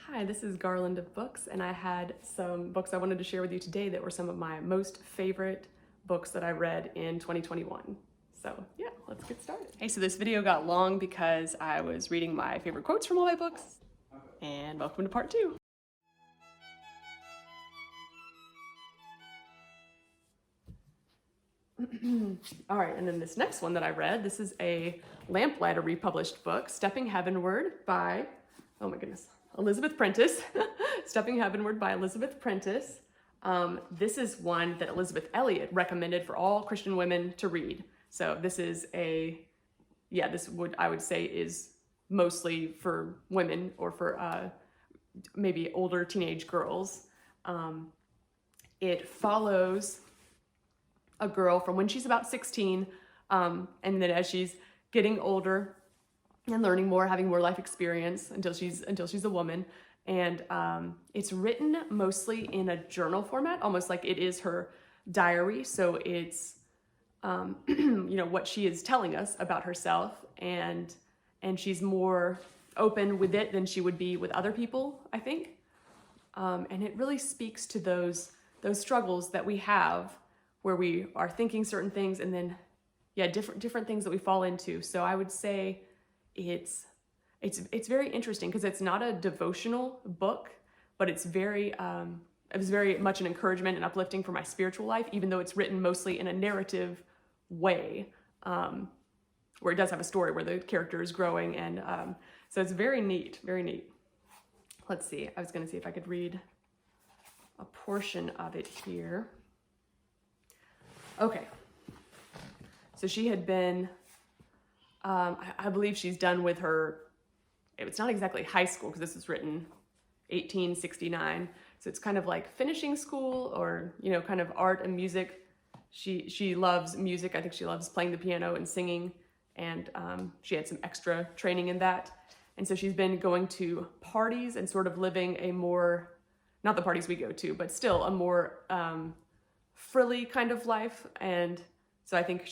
Hi, this is Garland of Books, and I had some books I wanted to share with you today that were some of my most favorite books that I read in 2021. So yeah, let's get started. Hey, so this video got long because I was reading my favorite quotes from all my books, and welcome to part 2. All right, and then this next one that I read, this is a Lamplighter republished book, Stepping Heavenward by, oh my goodness, Elizabeth Prentice. Stepping Heavenward by Elizabeth Prentice. This is one that Elizabeth Elliot recommended for all Christian women to read. So this is I would say is mostly for women or for maybe older teenage girls. It follows a girl from when she's about 16, and then as she's getting older and learning more, having more life experience until she's a woman. And it's written mostly in a journal format, almost like it is her diary. So it's what she is telling us about herself, and she's more open with it than she would be with other people, I think. And it really speaks to those struggles that we have, where we are thinking certain things and then different things that we fall into. So I would say it's very interesting because it's not a devotional book, but it was very much an encouragement and uplifting for my spiritual life, even though it's written mostly in a narrative way, where it does have a story where the character is growing. And so it's very neat, very neat. Let's see, I was going to see if I could read a portion of it here. Okay, so she had been, I believe she's done with her, it's not exactly high school because this is written 1869, so it's kind of like finishing school, or, kind of art and music. She loves music. I think she loves playing the piano and singing, and she had some extra training in that. And so she's been going to parties and sort of living a more, not the parties we go to, but still a more frilly kind of life. And so I think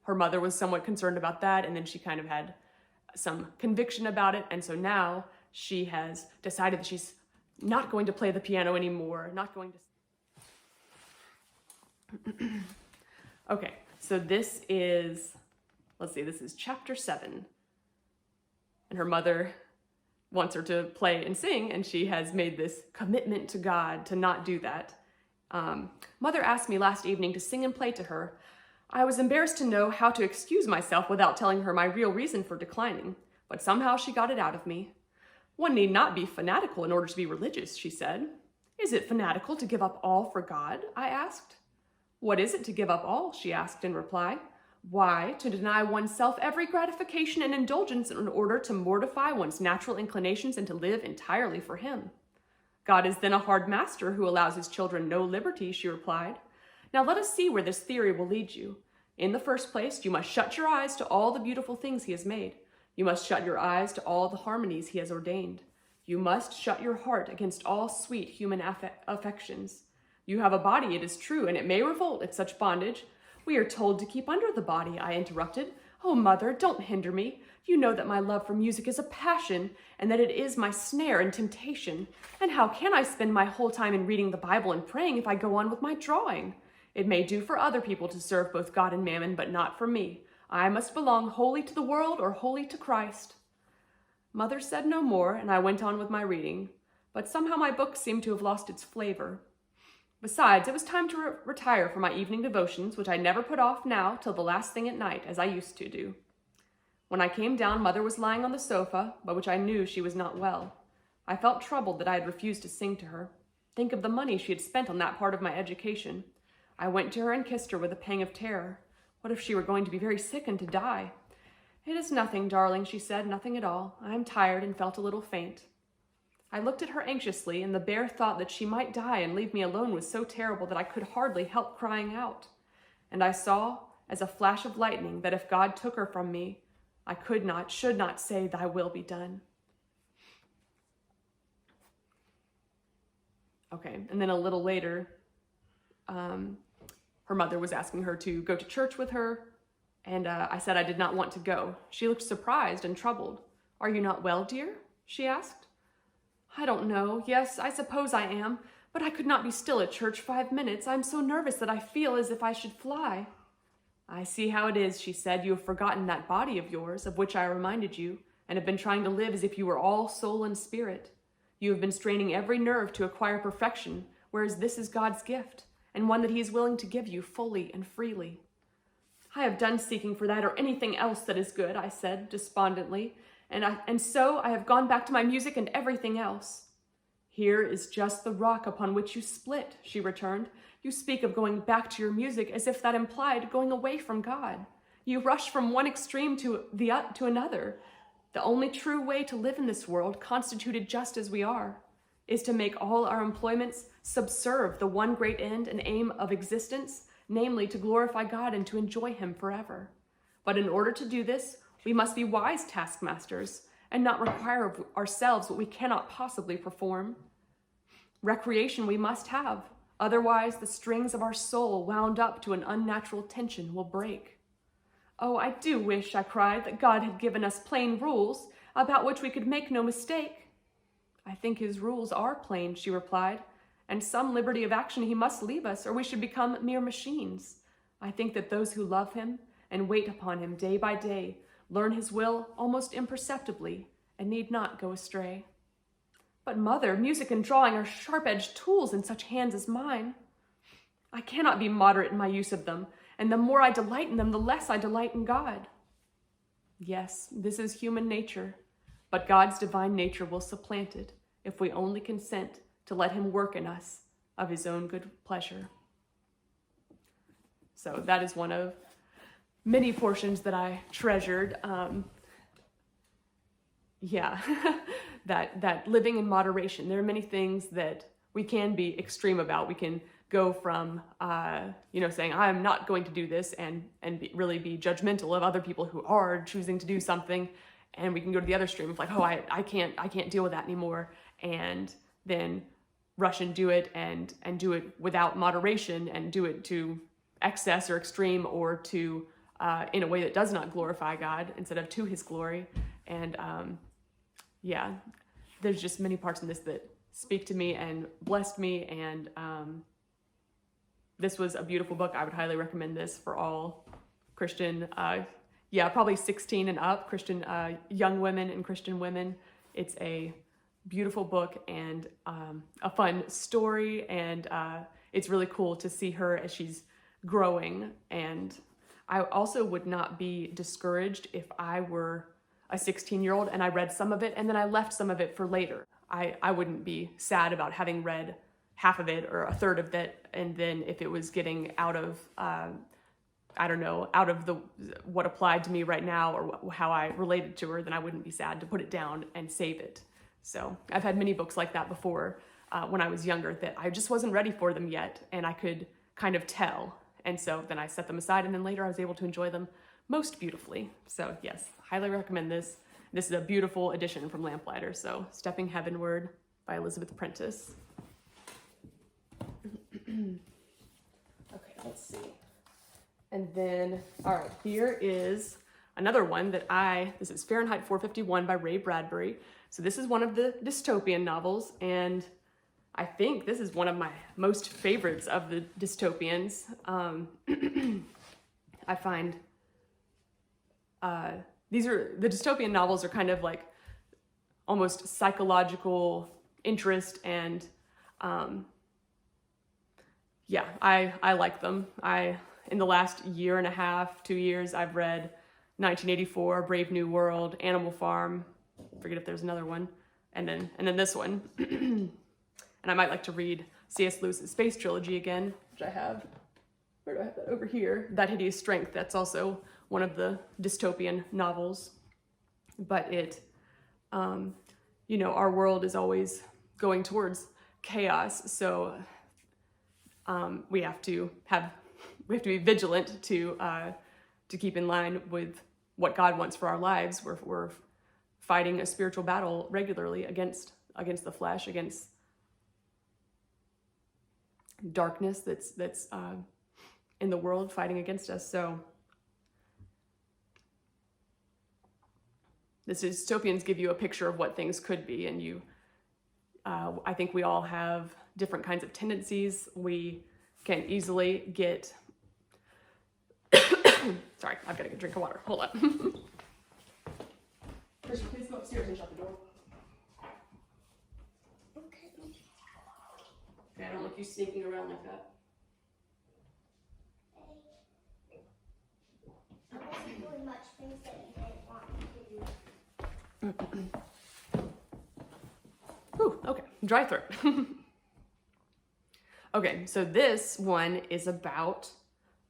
her mother was somewhat concerned about that, and then she kind of had some conviction about it. And so now she has decided that she's not going to play the piano anymore, not going to. Okay, so this is chapter 7. And her mother wants her to play and sing, and she has made this commitment to God to not do that. Mother asked me last evening to sing and play to her. I was embarrassed to know how to excuse myself without telling her my real reason for declining, but somehow she got it out of me. One need not be fanatical in order to be religious, she said. Is it fanatical to give up all for God? I asked. What is it to give up all? She asked in reply. Why, to deny oneself every gratification and indulgence in order to mortify one's natural inclinations and to live entirely for Him. God is then a hard master who allows his children no liberty, she replied. Now let us see where this theory will lead you. In the first place, you must shut your eyes to all the beautiful things he has made. You must shut your eyes to all the harmonies he has ordained. You must shut your heart against all sweet human affections. You have a body, it is true, and it may revolt at such bondage. We are told to keep under the body, I interrupted. Oh, mother, don't hinder me. You know that my love for music is a passion, and that it is my snare and temptation. And how can I spend my whole time in reading the Bible and praying if I go on with my drawing? It may do for other people to serve both God and mammon, but not for me. I must belong wholly to the world or wholly to Christ. Mother said no more, and I went on with my reading, but somehow my book seemed to have lost its flavor. Besides, it was time to retire for my evening devotions, which I never put off now till the last thing at night, as I used to do. When I came down, Mother was lying on the sofa, by which I knew she was not well. I felt troubled that I had refused to sing to her. Think of the money she had spent on that part of my education. I went to her and kissed her with a pang of terror. What if she were going to be very sick and to die? It is nothing, darling, she said, nothing at all. I am tired and felt a little faint. I looked at her anxiously, and the bare thought that she might die and leave me alone was so terrible that I could hardly help crying out. And I saw, as a flash of lightning, that if God took her from me, I should not say, thy will be done. Okay, and then a little later, her mother was asking her to go to church with her, and I said I did not want to go. She looked surprised and troubled. Are you not well, dear? She asked. I don't know. Yes, I suppose I am. But I could not be still at church 5 minutes. I'm so nervous that I feel as if I should fly. I see how it is, she said. You have forgotten that body of yours, of which I reminded you, and have been trying to live as if you were all soul and spirit. You have been straining every nerve to acquire perfection, whereas this is God's gift, and one that he is willing to give you fully and freely. I have done seeking for that or anything else that is good, I said despondently, and so I have gone back to my music and everything else. Here is just the rock upon which you split, she returned. You speak of going back to your music as if that implied going away from God. You rush from one extreme to another. The only true way to live in this world, constituted just as we are, is to make all our employments subserve the one great end and aim of existence, namely to glorify God and to enjoy him forever. But in order to do this, we must be wise taskmasters and not require of ourselves what we cannot possibly perform. Recreation we must have, otherwise the strings of our soul wound up to an unnatural tension will break. Oh, I do wish, I cried, that God had given us plain rules about which we could make no mistake. I think his rules are plain, she replied, and some liberty of action he must leave us, or we should become mere machines. I think that those who love him and wait upon him day by day learn his will almost imperceptibly and need not go astray. But mother, music and drawing are sharp-edged tools in such hands as mine. I cannot be moderate in my use of them, and the more I delight in them, the less I delight in God. Yes, this is human nature, but God's divine nature will supplant it if we only consent to let him work in us of his own good pleasure. So that is one of many portions that I treasured. that living in moderation. There are many things that we can be extreme about. We can go from, saying, I'm not going to do this and really be judgmental of other people who are choosing to do something. And we can go to the other extreme of like, oh, I can't deal with that anymore. And then rush and do it and do it without moderation and do it to excess or extreme or to, in a way that does not glorify God instead of to his glory. And there's just many parts in this that speak to me and blessed me. And this was a beautiful book. I would highly recommend this for all Christian, probably 16 and up, Christian young women and Christian women. It's a beautiful book and a fun story. And it's really cool to see her as she's growing. And I also would not be discouraged if I were a 16-year-old and I read some of it and then I left some of it for later. I wouldn't be sad about having read half of it or a third of it, and then if it was getting out of, what applied to me right now or how I related to her, then I wouldn't be sad to put it down and save it. So I've had many books like that before when I was younger that I just wasn't ready for them yet, and I could kind of tell. And so then I set them aside, and then later I was able to enjoy them most beautifully. So yes, highly recommend this. This is a beautiful edition from Lamplighter. So Stepping Heavenward by Elizabeth Prentice. Okay, let's see. And then, all right, here is another one this is Fahrenheit 451 by Ray Bradbury. So this is one of the dystopian novels, and I think this is one of my most favorites of the dystopians. I find the dystopian novels are kind of like almost psychological interest, and I like them. In the last year and a half, 2 years, I've read 1984, Brave New World, Animal Farm, forget if there's another one, and then this one. And I might like to read C.S. Lewis's Space Trilogy again, which I have. Where do I have that? Over here. That Hideous Strength. That's also one of the dystopian novels. But it, our world is always going towards chaos. So we have to be vigilant to keep in line with what God wants for our lives. We're fighting a spiritual battle regularly against the flesh, against darkness that's in the world fighting against us. So the dystopians give you a picture of what things could be, and I think we all have different kinds of tendencies. We can easily get, sorry, I've got to get a drink of water. Hold on. Christian, please go upstairs and shut the door. Okay, I don't want you sneaking around like that. I wasn't doing much things that you didn't want me to do. Ooh, okay, dry throat. Okay, so this one is about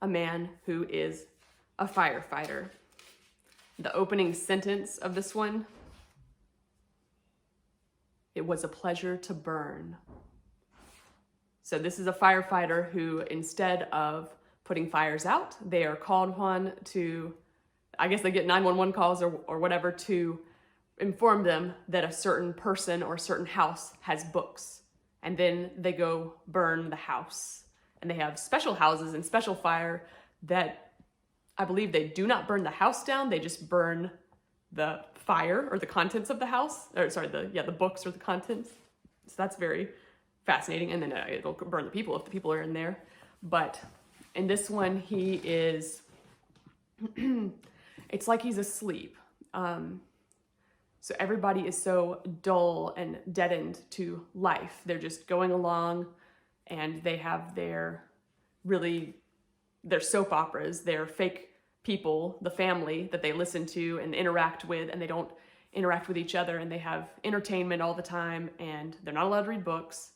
a man who is a firefighter. The opening sentence of this one, it was a pleasure to burn. So this is a firefighter who, instead of putting fires out, they are called upon to, I guess they get 911 calls or whatever to inform them that a certain person or a certain house has books. And then they go burn the house. And they have special houses and special fire that I believe they do not burn the house down. They just burn the fire or the contents of the house. Or sorry, the books or the contents. So that's very fascinating. And then it'll burn the people if the people are in there. But in this one, he is, it's like he's asleep. So everybody is so dull and deadened to life. They're just going along and they have their soap operas, their fake people, the family that they listen to and interact with, and they don't interact with each other, and they have entertainment all the time, and they're not allowed to read books.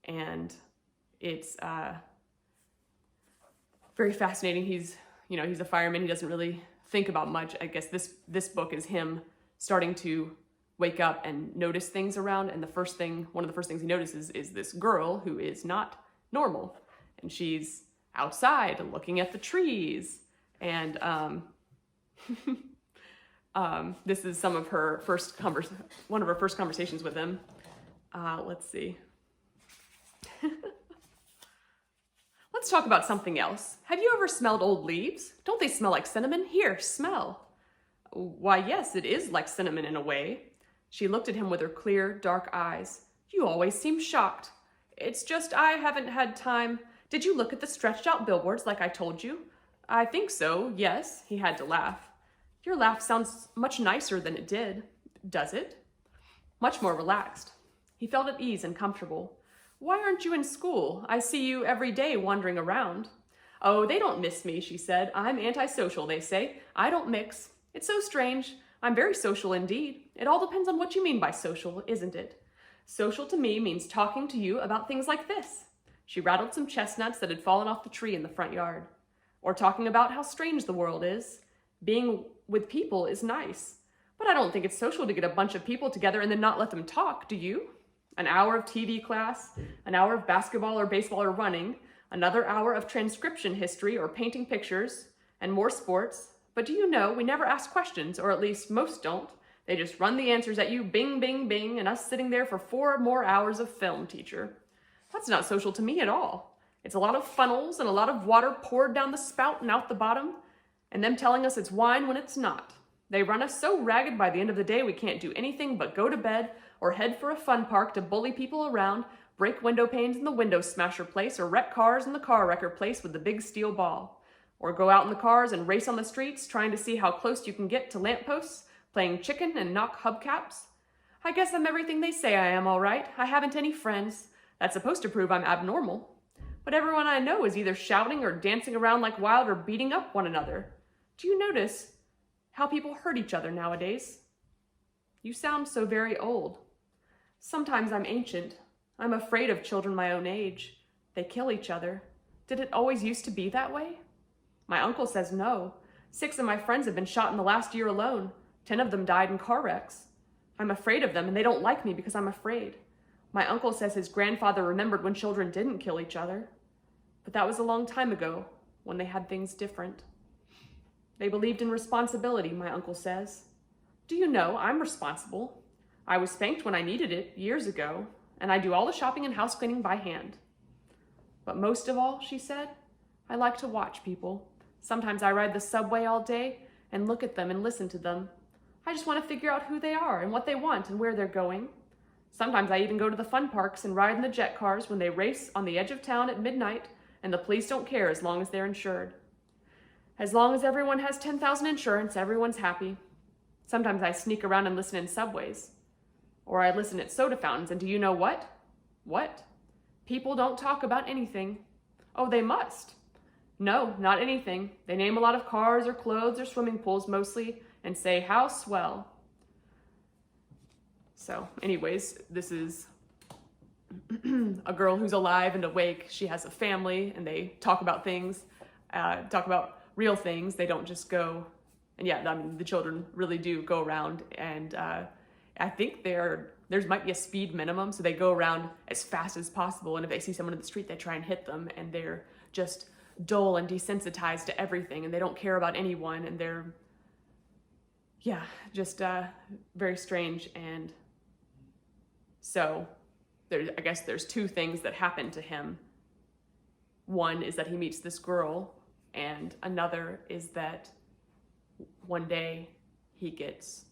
And it's very fascinating. He's a fireman. He doesn't really think about much. I guess this book is him starting to wake up and notice things around. And one of the first things he notices is this girl who is not normal. And she's outside looking at the trees. And this is one of her first conversations with him. Let's see. Let's talk about something else. Have you ever smelled old leaves? Don't they smell like cinnamon? Here, smell. Why, yes, it is like cinnamon in a way. She looked at him with her clear, dark eyes. You always seem shocked. It's just I haven't had time. Did you look at the stretched out billboards like I told you? I think so, yes. He had to laugh. Your laugh sounds much nicer than it did. Does it? Much more relaxed. He felt at ease and comfortable. Why aren't you in school? I see you every day wandering around. Oh, they don't miss me, she said. I'm antisocial, they say. I don't mix. It's so strange. I'm very social indeed. It all depends on what you mean by social, isn't it? Social to me means talking to you about things like this. She rattled some chestnuts that had fallen off the tree in the front yard. Or talking about how strange the world is. Being with people is nice. But I don't think it's social to get a bunch of people together and then not let them talk, do you? An hour of TV class, an hour of basketball or baseball or running, another hour of transcription history or painting pictures, and more sports. But do you know, we never ask questions, or at least most don't. They just run the answers at you, bing, bing, bing, and us sitting there for 4 more hours of film, teacher. That's not social to me at all. It's a lot of funnels and a lot of water poured down the spout and out the bottom, and them telling us it's wine when it's not. They run us so ragged by the end of the day we can't do anything but go to bed or head for a fun park to bully people around, break window panes in the window smasher place, or wreck cars in the car wrecker place with the big steel ball. Or go out in the cars and race on the streets trying to see how close you can get to lampposts, playing chicken and knock hubcaps. I guess I'm everything they say I am, all right. I haven't any friends. That's supposed to prove I'm abnormal. But everyone I know is either shouting or dancing around like wild or beating up one another. Do you notice how people hurt each other nowadays? You sound so very old. Sometimes I'm ancient. I'm afraid of children my own age. They kill each other. Did it always used to be that way? My uncle says no. 6 of my friends have been shot in the last year alone. 10 of them died in car wrecks. I'm afraid of them, and they don't like me because I'm afraid. My uncle says his grandfather remembered when children didn't kill each other. But that was a long time ago, when they had things different. They believed in responsibility, my uncle says. Do you know, I'm responsible. I was spanked when I needed it years ago, and I do all the shopping and house cleaning by hand. But most of all, she said, I like to watch people. Sometimes I ride the subway all day and look at them and listen to them. I just want to figure out who they are and what they want and where they're going. Sometimes I even go to the fun parks and ride in the jet cars when they race on the edge of town at midnight, and the police don't care as long as they're insured. As long as everyone has 10,000 insurance, everyone's happy. Sometimes I sneak around and listen in subways. Or I listen at soda fountains, and do you know what? What? People don't talk about anything. Oh, they must. No, not anything. They name a lot of cars or clothes or swimming pools mostly and say, how swell. So anyways, this is a girl who's alive and awake. She has a family and they talk about things, talk about real things. They don't just go, and yeah, I mean, the children really do go around and I think there might be a speed minimum. So they go around as fast as possible. And if they see someone in the street, they try and hit them, and they're just dull and desensitized to everything. And they don't care about anyone. And they're, yeah, just very strange. And so I guess there's two things that happen to him. One is that he meets this girl, and another is that one day he gets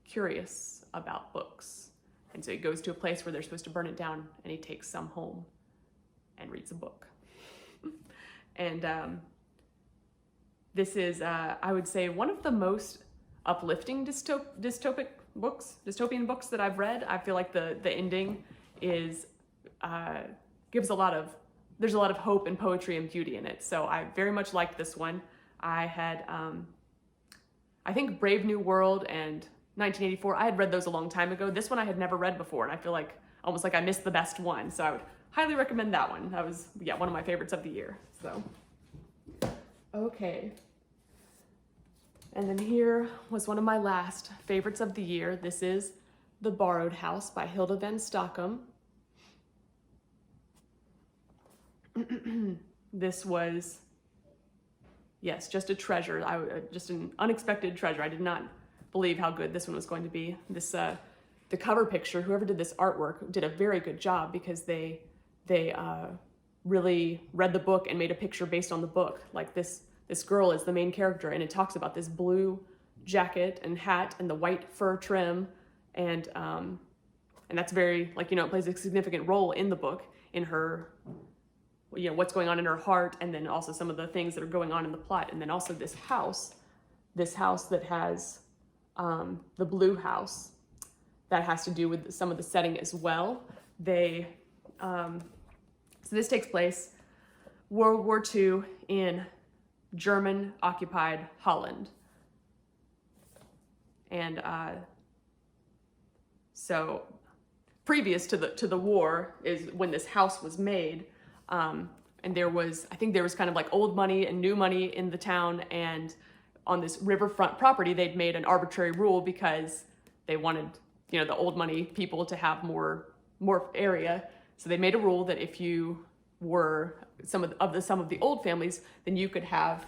curious about books. And so he goes to a place where they're supposed to burn it down, and he takes some home and reads a book. And this is, I would say, one of the most uplifting dystopian books that I've read. I feel like the ending is there's a lot of hope and poetry and beauty in it. So I very much liked this one. I had I think Brave New World and 1984. I had read those a long time ago. This one I had never read before, and I feel like almost like I missed the best one. So I would highly recommend that one. That was, yeah, one of my favorites of the year. So okay. And then here was one of my last favorites of the year. This is The Borrowed House by Hilda Van Stockum. This was, yes, just a treasure. Just an unexpected treasure. I did not believe how good this one was going to be. This, the cover picture, whoever did this artwork did a very good job, because they really read the book and made a picture based on the book. Like this girl is the main character, and it talks about this blue jacket and hat and the white fur trim, and that's very, like, it plays a significant role in the book, in her, what's going on in her heart, and then also some of the things that are going on in the plot. And then also this house that has the blue house, that has to do with some of the setting as well. So this takes place World War II in German-occupied Holland. And so previous to the war is when this house was made. And I think there was kind of like old money and new money in the town, and on this riverfront property, they'd made an arbitrary rule because they wanted, the old money people to have more area. So they made a rule that if you were some of the old families, then you could have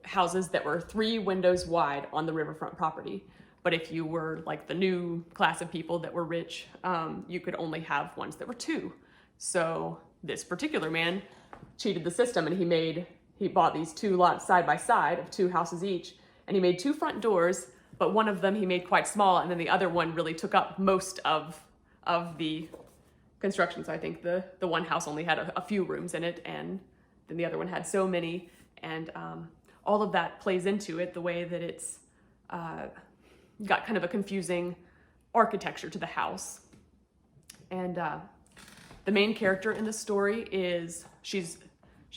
houses that were 3 windows wide on the riverfront property. But if you were like the new class of people that were rich, you could only have ones that were 2. So this particular man cheated the system, and he bought these 2 lots side by side of 2 houses each, and he made 2 front doors, but one of them he made quite small, and then the other one really took up most of the construction. So I think the one house only had a few rooms in it, and then the other one had so many, and all of that plays into it, the way that it's got kind of a confusing architecture to the house. And the main character in the story is,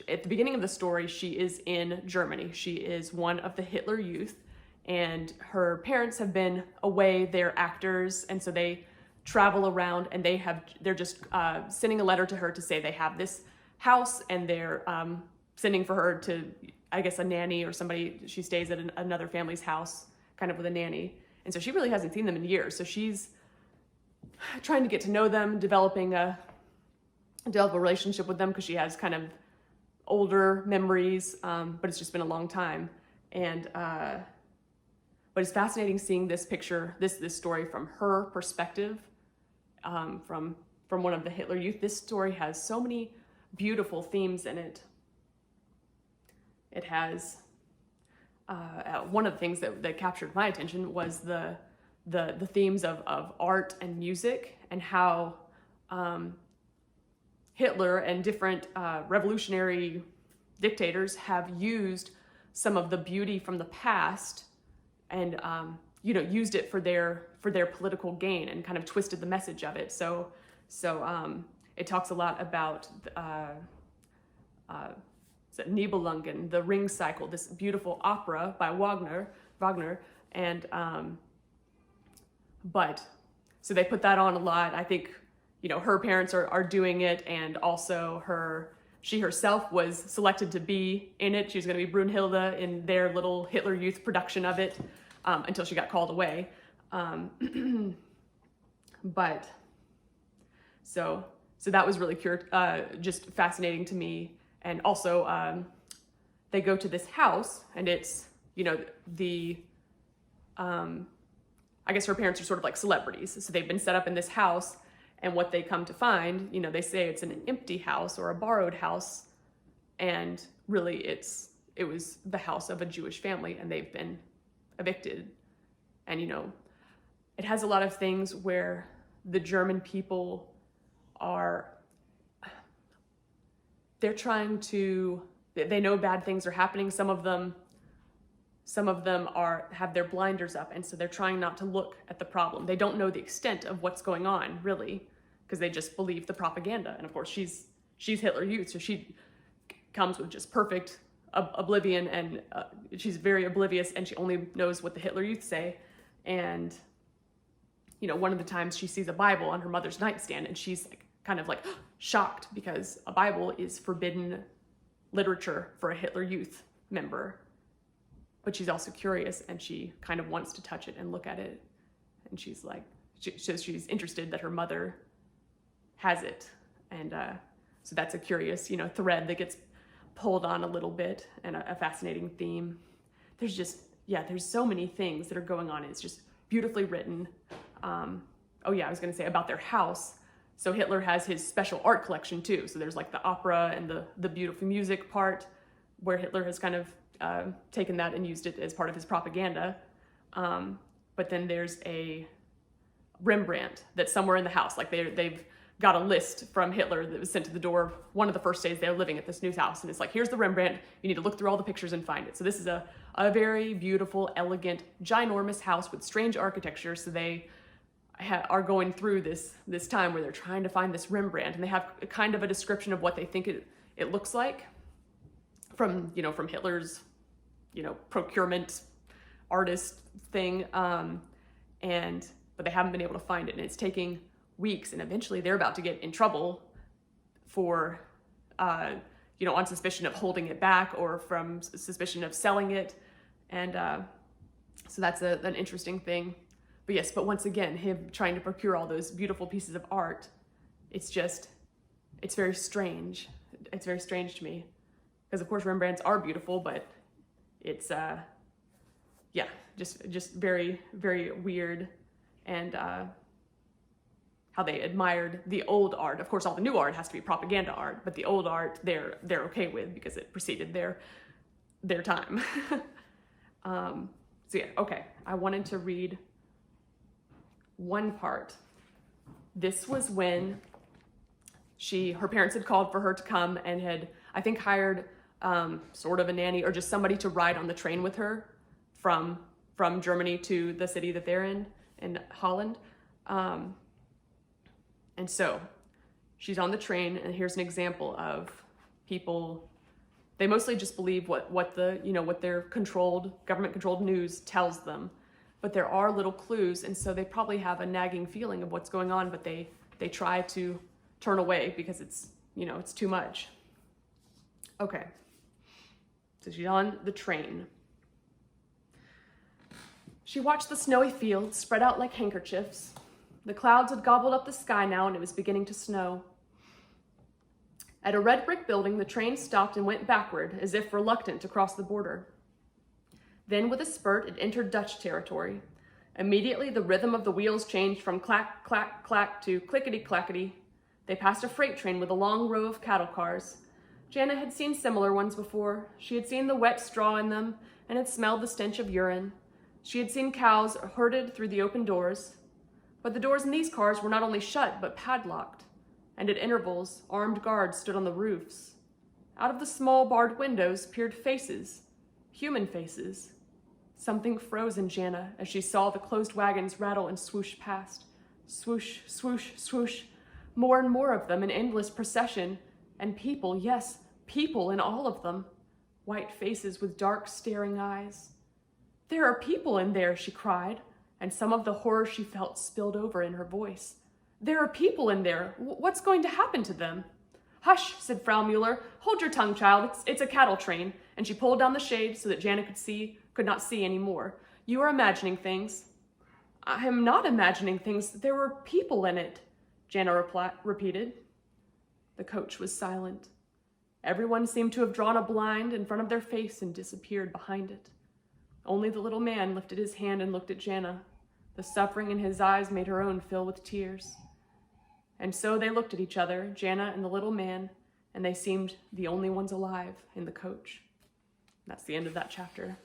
at the beginning of the story, she is in Germany. She is one of the Hitler Youth, and her parents have been away. They're actors, and so they travel around, and they're just sending a letter to her to say they have this house, and they're sending for her to, I guess, a nanny or somebody. She stays at another family's house, kind of with a nanny, and so she really hasn't seen them in years. So she's trying to get to know them, develop a relationship with them, because she has kind of older memories, but it's just been a long time. And but it's fascinating seeing this picture, this story from her perspective, from one of the Hitler Youth. This story has so many beautiful themes in it. It has one of the things that captured my attention was the themes of art and music, and how Hitler and different revolutionary dictators have used some of the beauty from the past and used it for their political gain, and kind of twisted the message of it. So it talks a lot about Nibelungen, the Ring Cycle, this beautiful opera by Wagner, and but so they put that on a lot. I think her parents are doing it, and also she herself was selected to be in it. She was going to be Brunhilde in their little Hitler Youth production of it, until she got called away. But so that was really just fascinating to me. And also they go to this house, and it's I guess her parents are sort of like celebrities, so they've been set up in this house. And what they come to find, they say it's an empty house or a borrowed house, and really it was the house of a Jewish family, and they've been evicted. And it has a lot of things where the German people they're trying to, they know bad things are happening. Some of them have their blinders up, and so they're trying not to look at the problem. They don't know the extent of what's going on, really, because they just believe the propaganda. And of course, she's Hitler Youth, so she comes with just perfect oblivion, and she's very oblivious, and she only knows what the Hitler Youth say. And one of the times she sees a Bible on her mother's nightstand, and she's kind of shocked, because a Bible is forbidden literature for a Hitler Youth member. But she's also curious, and she kind of wants to touch it and look at it. And she's she's interested that her mother has it. And so that's a curious, thread that gets pulled on a little bit, and a fascinating theme. There's so many things that are going on. It's just beautifully written. I was going to say about their house. So Hitler has his special art collection too. So there's the opera and the beautiful music part, where Hitler has kind of taken that and used it as part of his propaganda. But then there's a Rembrandt that's somewhere in the house. They've got a list from Hitler that was sent to the door one of the first days they're living at this new house. And it's here's the Rembrandt. You need to look through all the pictures and find it. So this is a very beautiful, elegant, ginormous house with strange architecture. So they are going through this time where they're trying to find this Rembrandt, and they have kind of a description of what they think it looks like from Hitler's procurement artist thing, but they haven't been able to find it, and it's taking weeks, and eventually they're about to get in trouble for on suspicion of holding it back, or from suspicion of selling it. And so that's an interesting thing. But once again, him trying to procure all those beautiful pieces of art, it's very strange. It's very strange to me, because of course Rembrandts are beautiful, but it's just very, very weird. And how they admired the old art. Of course, all the new art has to be propaganda art, but the old art they're okay with, because it preceded their time. Okay. I wanted to read one part. This was when her parents had called for her to come, and had, I think, hired sort of a nanny, or just somebody to ride on the train with her from Germany to the city that they're in Holland. And so she's on the train, and here's an example of people. They mostly just believe what their government controlled news tells them, but there are little clues, and so they probably have a nagging feeling of what's going on, but they try to turn away because it's too much. Okay, so she's on the train. She watched the snowy fields spread out like handkerchiefs. The clouds had gobbled up the sky now, and it was beginning to snow. At a red brick building, the train stopped and went backward, as if reluctant to cross the border. Then, with a spurt, it entered Dutch territory. Immediately, the rhythm of the wheels changed from clack, clack, clack to clickety-clackety. They passed a freight train with a long row of cattle cars. Jana had seen similar ones before. She had seen the wet straw in them, and had smelled the stench of urine. She had seen cows herded through the open doors, but the doors in these cars were not only shut, but padlocked, and at intervals, armed guards stood on the roofs. Out of the small barred windows peered faces, human faces. Something froze in Jana as she saw the closed wagons rattle and swoosh past. Swoosh, swoosh, swoosh. More and more of them in endless procession, and people, yes, people in all of them. White faces with dark, staring eyes. "There are people in there," she cried, and some of the horror she felt spilled over in her voice. "There are people in there. What's going to happen to them?" "Hush," said Frau Mueller. "Hold your tongue, child. It's a cattle train." And she pulled down the shade so that Jana could not see anymore. "You are imagining things." "I am not imagining things. There were people in it," Jana repeated. The coach was silent. Everyone seemed to have drawn a blind in front of their face and disappeared behind it. Only the little man lifted his hand and looked at Jana. The suffering in his eyes made her own fill with tears. And so they looked at each other, Jana and the little man, and they seemed the only ones alive in the coach. That's the end of that chapter.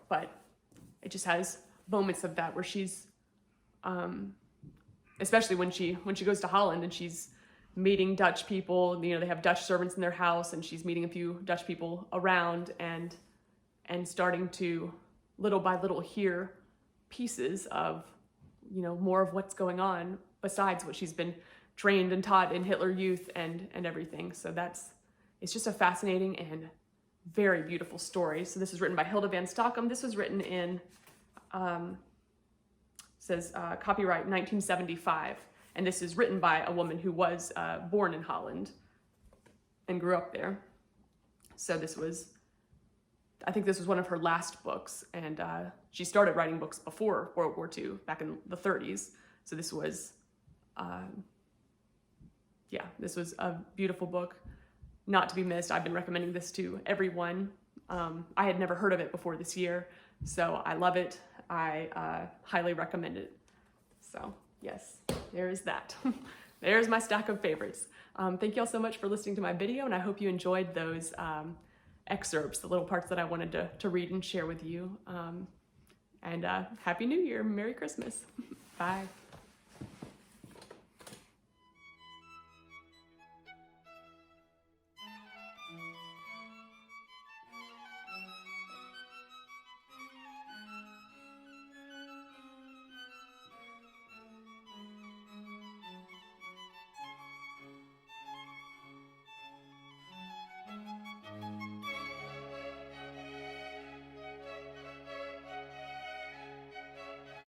But it just has moments of that where she's, especially when she goes to Holland and she's meeting Dutch people, you know, they have Dutch servants in their house, and she's meeting a few Dutch people around and starting to little by little hear pieces of, you know, more of what's going on besides what she's been trained and taught in Hitler Youth and everything. So it's just a fascinating and very beautiful story. So this is written by Hilda van Stockum. This was written in, says copyright 1975. And this is written by a woman who was born in Holland and grew up there. So I think this was one of her last books. And she started writing books before World War II, back in the 30s. So this was, this was a beautiful book, not to be missed. I've been recommending this to everyone. I had never heard of it before this year, so I love it. I highly recommend it. So yes, there is that. There's my stack of favorites. Thank you all so much for listening to my video, and I hope you enjoyed those excerpts, the little parts that I wanted to read and share with you. And Happy New Year, Merry Christmas. Bye.